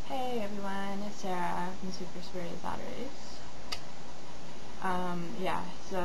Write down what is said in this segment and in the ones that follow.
Hey everyone, it's Sarah from Super Spirited Saturdays. So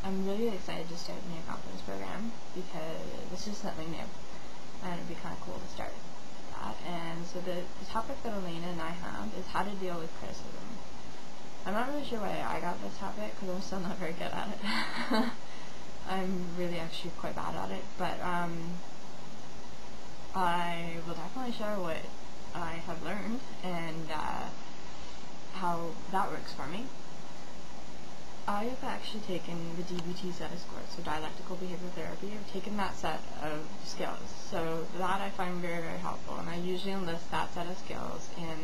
I'm really excited to start the new conference program because it's just something new and it'd be kind of cool to start that. And so the topic that Elena and I have is how to deal with criticism. I'm not really sure why I got this topic because I'm still not very good at it. I'm really actually quite bad at it, but I will definitely share what I have learned and how that works for me. I have actually taken the DBT set of skills, so dialectical behavioral therapy. I've taken that set of skills, so that I find very, very helpful, and I usually enlist that set of skills in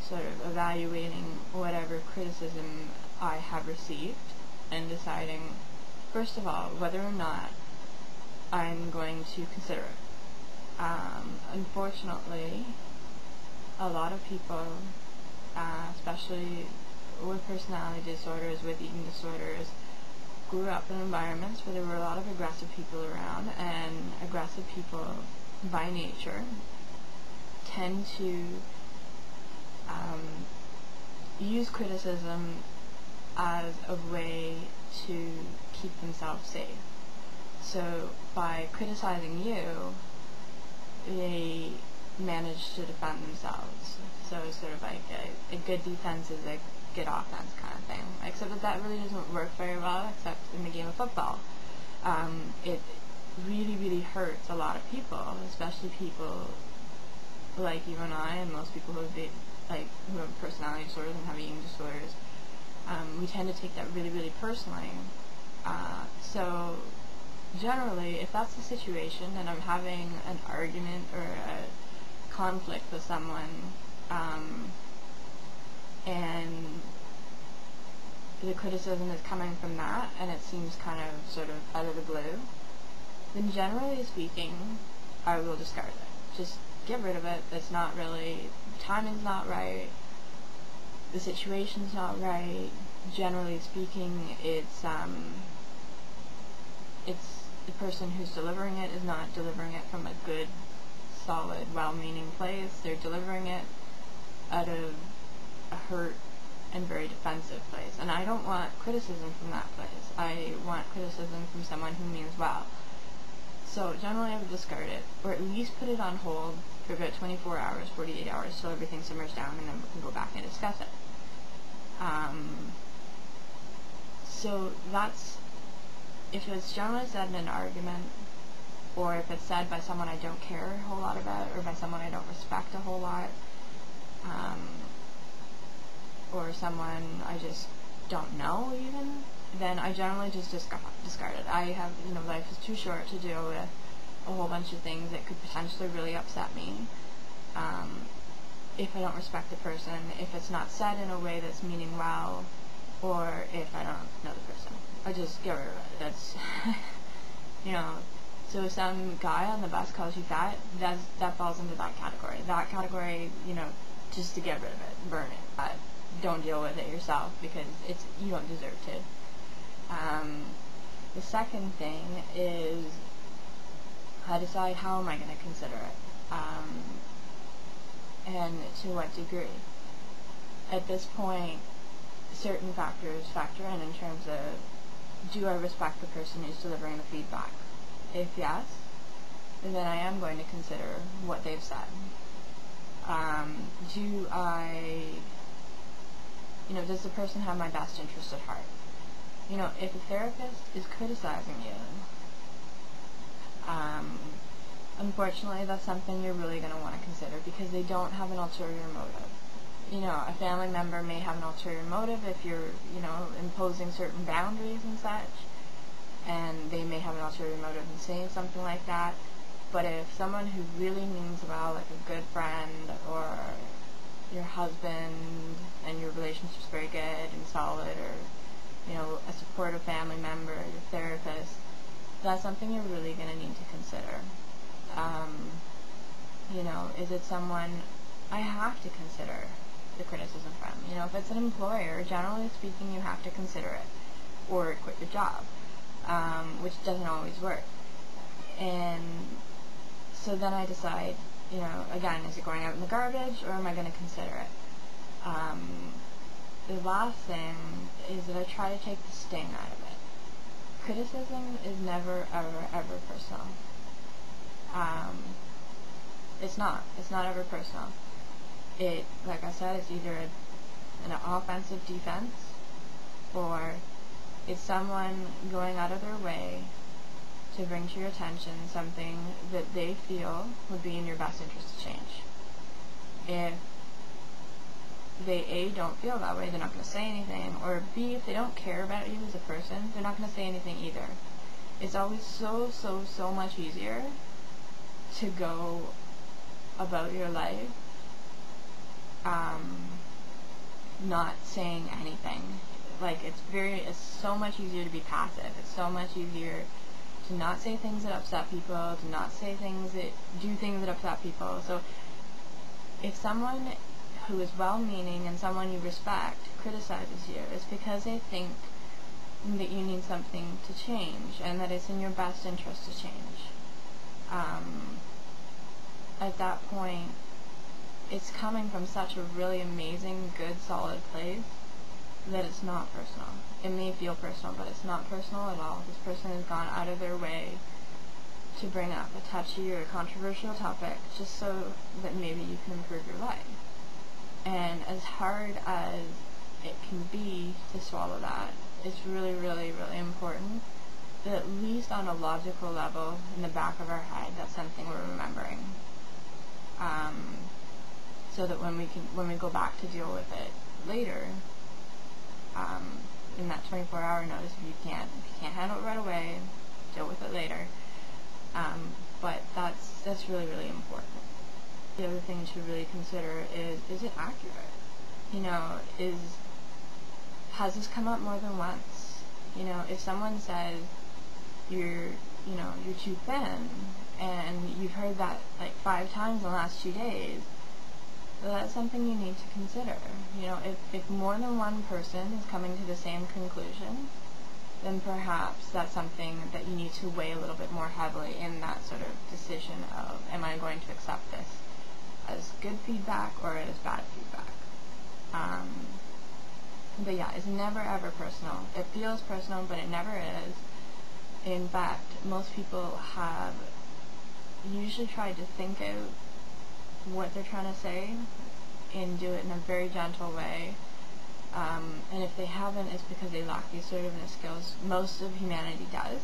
sort of evaluating whatever criticism I have received and deciding, first of all, whether or not I'm going to consider it. Unfortunately, a lot of people, especially with personality disorders, with eating disorders, grew up in environments where there were a lot of aggressive people around, and aggressive people by nature tend to use criticism as a way to keep themselves safe. So by criticizing you, they manage to defend themselves. So it's sort of like a good defense is a good offense kind of thing. Except that really doesn't work very well, except in the game of football. It really, really hurts a lot of people, especially people like you and I, and most people who have personality disorders and have eating disorders. We tend to take that really, really personally. So generally, if that's the situation and I'm having an argument or a conflict with someone, and the criticism is coming from that, and it seems kind of sort of out of the blue, then generally speaking, I will discard it. Just get rid of it. It's not really, the timing's not right, the situation's not right. Generally speaking, it's the person who's delivering it is not delivering it from a good, solid, well-meaning place. They're delivering it out of a hurt and very defensive place. And I don't want criticism from that place. I want criticism from someone who means well. So generally I would discard it, or at least put it on hold for about 24 hours, 48 hours, so everything simmers down, and then we can go back and discuss it. So that's, if it's generally said in an argument, or if it's said by someone I don't care a whole lot about, or by someone I don't respect a whole lot, or someone I just don't know even, then I generally just discard it. I have, life is too short to deal with a whole bunch of things that could potentially really upset me. If I don't respect the person, if it's not said in a way that's meaning well, or if I don't know the person. I just get rid of it. That's, so if some guy on the bus calls you fat, that falls into that category. That category, just to get rid of it, burn it. Don't deal with it yourself because you don't deserve to. The second thing is I decide how am I going to consider it, and to what degree. At this point, certain factors factor in terms of, do I respect the person who's delivering the feedback? If yes, then I am going to consider what they've said. Does the person have my best interest at heart? If a therapist is criticizing you, unfortunately that's something you're really going to want to consider because they don't have an ulterior motive. A family member may have an ulterior motive if you're, imposing certain boundaries and such, and they may have an ulterior motive in saying something like that. But if someone who really means well, like a good friend or your husband, and your relationship's very good and solid, or, a supportive family member, your therapist, that's something you're really going to need to consider. Is it someone I have to consider the criticism from? If it's an employer, generally speaking, you have to consider it or quit your job, which doesn't always work. And so then I decide, again, is it going out in the garbage, or am I going to consider it? The last thing is that I try to take the sting out of it. Criticism is never, ever, ever personal. It's not ever personal. Like I said, it's either an offensive defense, or it's someone going out of their way to bring to your attention something that they feel would be in your best interest to change. If they A, don't feel that way, they're not going to say anything, or B, if they don't care about you as a person, they're not going to say anything either. It's always so, so, so much easier to go about your life not saying anything. It's so much easier to be passive. It's so much easier to not say things that upset people, to not say things that do things that upset people. So if someone who is well-meaning and someone you respect criticizes you, it's because they think that you need something to change and that it's in your best interest to change. At that point, it's coming from such a really amazing, good, solid place that it's not personal. It may feel personal, but it's not personal at all. This person has gone out of their way to bring up a touchy or controversial topic just so that maybe you can improve your life. And as hard as it can be to swallow that, it's really, really, really important that at least on a logical level in the back of our head, that's something we're remembering. So that when we go back to deal with it later, in that 24-hour notice, if you can't handle it right away, deal with it later. But that's really, really important. The other thing to really consider is it accurate? Has this come up more than once? If someone says you're too thin, and you've heard that like 5 times in the last 2 days, that's something you need to consider. If more than one person is coming to the same conclusion, then perhaps that's something that you need to weigh a little bit more heavily in that sort of decision of, am I going to accept this as good feedback or as bad feedback? But yeah, it's never ever personal. It feels personal, but it never is. In fact, most people have usually tried to think out what they're trying to say and do it in a very gentle way. And if they haven't, it's because they lack the assertiveness skills. Most of humanity does.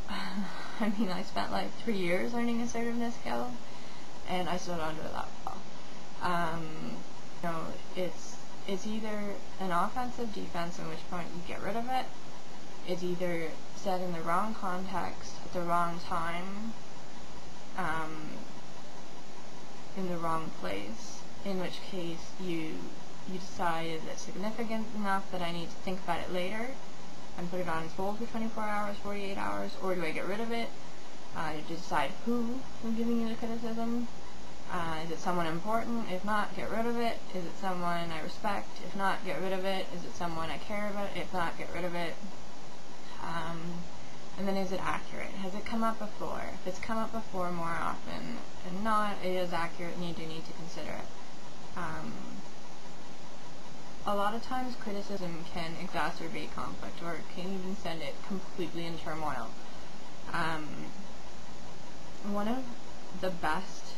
I spent like 3 years learning assertiveness skill, and I still don't do it that well. It's either an offensive defense, in which point you get rid of it. It's either said in the wrong context, at the wrong time, in the wrong place, in which case you decide, is it significant enough that I need to think about it later and put it on hold for 24 hours, 48 hours, or do I get rid of it? You decide who is giving you the criticism. Is it someone important? If not, get rid of it. Is it someone I respect? If not, get rid of it. Is it someone I care about? If not, get rid of it. And then, is it accurate? Has it come up before? If it's come up before more often than not, it is accurate and you do need to consider it. A lot of times criticism can exacerbate conflict, or it can even send it completely in turmoil. One of the best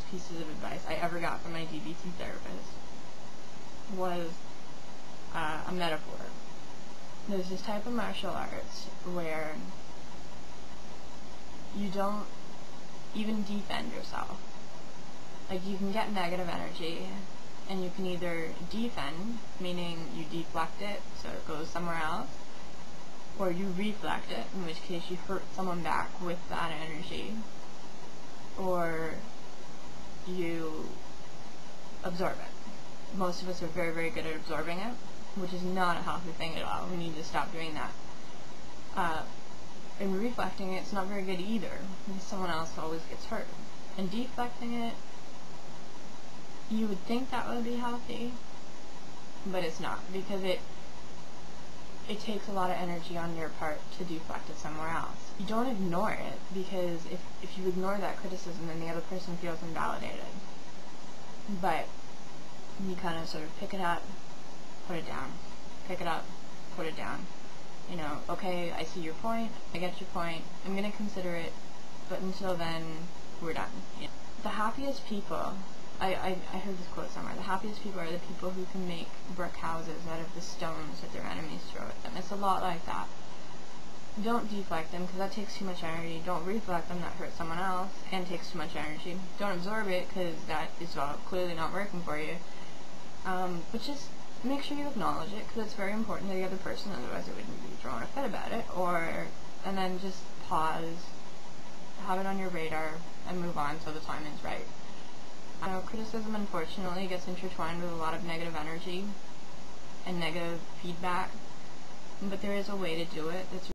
pieces of advice I ever got from my DBT therapist was a metaphor. There's this type of martial arts where you don't even defend yourself. Like, you can get negative energy, and you can either defend, meaning you deflect it so it goes somewhere else, or you reflect it, in which case you hurt someone back with that energy, or you absorb it. Most of us are very, very good at absorbing it, which is not a healthy thing at all. We need to stop doing that. And reflecting it's not very good either, because someone else always gets hurt. And deflecting it, you would think that would be healthy, but it's not, because it takes a lot of energy on your part to deflect it somewhere else. You don't ignore it, because if you ignore that criticism, then the other person feels invalidated. But you kind of sort of pick it up, put it down. Pick it up, put it down. You know, okay, I see your point, I get your point, I'm going to consider it, but until then, we're done. You know? The happiest people, I heard this quote somewhere, the happiest people are the people who can make brick houses out of the stones that their enemies throw at them. It's a lot like that. Don't deflect them, because that takes too much energy. Don't reflect them, that hurts someone else, and takes too much energy. Don't absorb it, because that is clearly not working for you. But just make sure you acknowledge it, because it's very important to the other person, otherwise it wouldn't be throwing a fit about it. And then just pause, have it on your radar, and move on till the time is right. I know criticism, unfortunately, gets intertwined with a lot of negative energy and negative feedback, but there is a way to do it that's